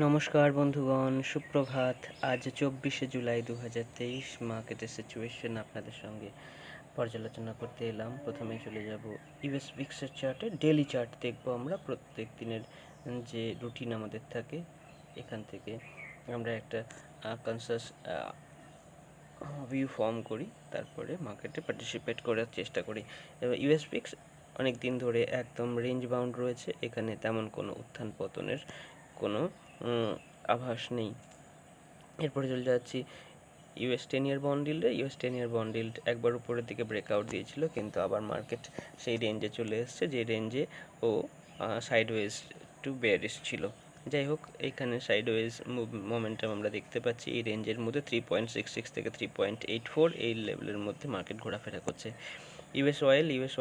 নমস্কার বন্ধুগণ, সুপ্রভাত। আজ 24শে জুলাই 2023 মার্কেটের সিচুয়েশন আপনাদের সঙ্গে পর্যালোচনা করতে এলাম। প্রথমে চলে যাব ইউএস ভিক্সের চার্টে। ডেলি চার্ট দেখব আমরা। প্রত্যেক দিনের যে রুটিন আমাদের থাকে, এখান থেকে আমরা একটা কনসাস ভিউ ফর্ম করি, তারপরে মার্কেটে পার্টিসিপেট করার চেষ্টা করি। এবার ইউএস ভিক্স অনেক দিন ধরে একদম রেঞ্জ বাউন্ড রয়েছে, এখানে তেমন কোনো উত্থান পতনের কোনো আভাস নেই। এরপরে চলে যাচ্ছি ইউএস 10 ইয়ার বন্ড ইল্ডে। ইউএস 10 ইয়ার বন্ড ইল্ড একবার উপরের দিকে ব্রেকআউট দিয়েছিল, কিন্তু আবার মার্কেট সেই রেঞ্জে চলে এসছে, যে রেঞ্জে ও সাইডওয়েজ টু বেয়ারিশ ছিল। যাই হোক, এইখানে সাইডওয়েজ মোমেন্টাম আমরা দেখতে পাচ্ছি। এই রেঞ্জের মধ্যে 3.66 থেকে 3.84 এই লেভেলের মধ্যে মার্কেট ঘোরাফেরা করছে। ইউএস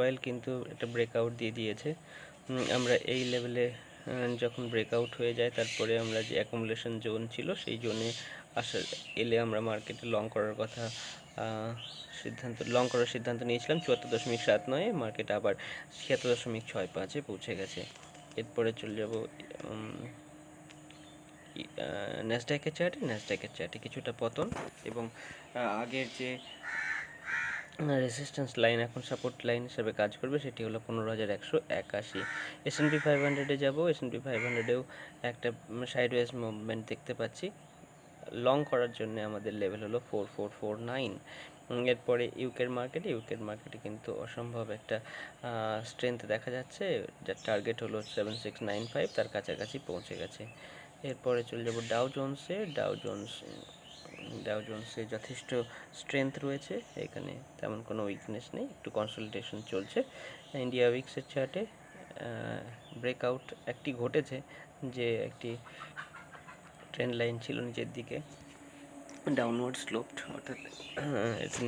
অয়েল কিন্তু একটা ব্রেকআউট দিয়ে দিয়েছে। আমরা এই লেভেলে যখন ব্রেকআউট হয়ে যায়, তারপরে আমরা যে অ্যাকুমুলেশন জোন ছিল সেই জোনে এলে আমরা মার্কেটে লং করার সিদ্ধান্ত নিয়েছিলাম 74.79। মার্কেট আবার 76.65 পৌঁছে গেছে। এরপরে চলে যাব ন্যাসড্যাকের চার্টে কিছুটা পতন, এবং আগের যে রেজিস্ট্যান্স লাইন এখন সাপোর্ট লাইন হিসাবে কাজ করবে, সেটি হলো 15,181। S&P 500-এ যাব। S&P 500-এও একটা সাইডওয়েজ মুভমেন্ট দেখতে পাচ্ছি। লং করার জন্য আমাদের লেভেল হলো 4449। এরপরে ইউকের মার্কেটে কিন্তু অসম্ভব একটা স্ট্রেংথ দেখা যাচ্ছে, যার টার্গেট হলো 7695, তার কাছাকাছি পৌঁছে গেছে। এরপরে চলে যাব ডাউ জোন্সে যথেষ্ট স্ট্রেংথ রয়েছে, এখানে তেমন কোনো উইকনেস নেই, একটু কনসলিডেশন চলছে। ইন্ডিয়া উইক্সের চার্টে ব্রেকআউট একটি ঘটেছে, যে একটি ট্রেন্ড লাইন ছিল নিচের দিকে ডাউনওয়ার্ড স্লোপড, অর্থাৎ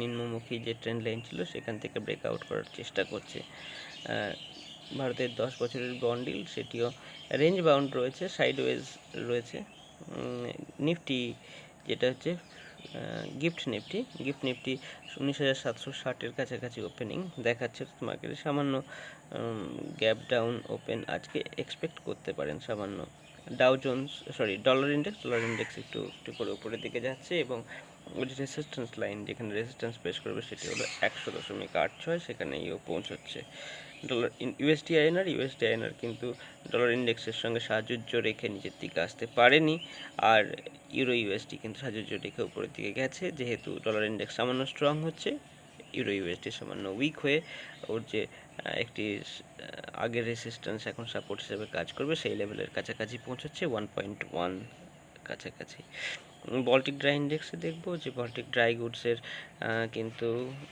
নিম্নমুখী যে ট্রেন্ড লাইন ছিল সেখান থেকে ব্রেকআউট করার চেষ্টা করছে। ভারতের 10 বছরের বন্ড ইল্ড, সেটিও রেঞ্জ বাউন্ড রয়েছে, সাইডওয়েজ রয়েছে। নিফটি যেটা হচ্ছে গিফট নিফটি 19,760-এর কাছাকাছি ওপেনিং দেখাচ্ছে। মার্কেটে সামান্য গ্যাপ ডাউন ওপেন আজকে এক্সপেক্ট করতে পারেন সামান্য। ডলার ইন্ডেক্স একটু করে উপরের দিকে যাচ্ছে, এবং রেসিস্ট্যান্স লাইন, যেখানে রেসিস্ট্যান্স পেশ করবে সেটি হলো 100.86, সেখানেও পৌঁছচ্ছে। ইউএসডি আইএনআর কিন্তু ডলার ইন্ডেক্সের সঙ্গে সাহায্য রেখে নিচের দিকে আসতে পারেনি, আর ইউরো ইউএসডি কিন্তু সাহায্য রেখে উপরের দিকে গেছে। যেহেতু ডলার ইন্ডেক্স সামান্য স্ট্রং হচ্ছে, ইউরো ইউএসডি সামান্য উইক হয়ে ওর যে একটি আগের রেসিস্ট্যান্স এখন সাপোর্ট হিসেবে কাজ করবে, সেই লেভেলের কাছাকাছি পৌঁছচ্ছে 1.1 কাছাকাছি। বল্টিক ড্রাই ইন্ডেক্সে দেখব যে বল্টিক ড্রাই গুডসের কিন্তু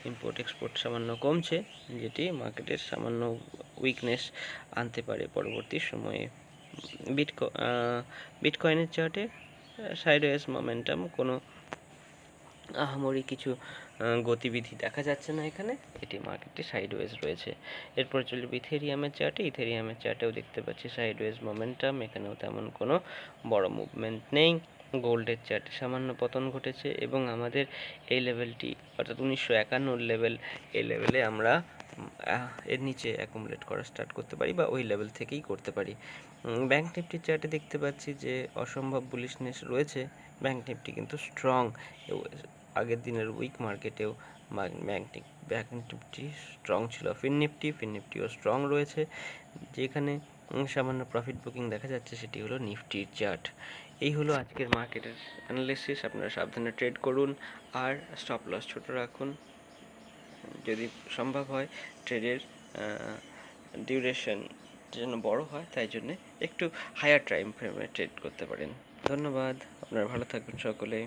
ইম্পোর্ট এক্সপোর্ট সামান্য কমছে, যেটি মার্কেটের সামান্য উইকনেস আনতে পারে পরবর্তী সময়ে। বিটকয়েনের চার্টে সাইডওয়েজ মোমেন্টাম, কোনো আহামরি কিছু গতিবিধি দেখা যাচ্ছে না এখানে, এটি মার্কেটে সাইডওয়েজ রয়েছে। এরপর চলবে ইথেরিয়ামের চার্টেও দেখতে পাচ্ছি সাইডওয়েজ মোমেন্টাম, এখানেও তেমন কোনো বড় মুভমেন্ট নেই। গোল্ডের চার্টে সামান্য পতন ঘটেছে, এবং আমাদের এই লেভেলটি অর্থাৎ 1951 লেভেল, এই লেভেলে আমরা এর নিচে অ্যাকুমুলেট করা স্টার্ট করতে পারি, বা ওই লেভেল থেকেই করতে পারি। ব্যাঙ্ক নিফটির চার্টে দেখতে পাচ্ছি যে অসম্ভব বুলিশনেস রয়েছে, ব্যাঙ্ক নিফটি কিন্তু স্ট্রং। আগের দিনের উইক মার্কেটেও ব্যাঙ্ক নিফটি স্ট্রং ছিল। ফিন নিফটিও স্ট্রং রয়েছে। যেখানে সামান্য প্রফিট বুকিং দেখা যাচ্ছে, সেটি হলো নিফটির চার্ট। এই হলো আজকের মার্কেটের অ্যানালিসিস। আপনারা সাবধানে ট্রেড করুন, আর স্টপ লস ছোট রাখুন। যদি সম্ভব হয় ট্রেডের ডিউরেশন যেন বড় হয়, তাই জন্যে একটু হায়ার টাইম ফ্রেমে ট্রেড করতে পারেন। ধন্যবাদ, আপনারা ভালো থাকবেন সকলে।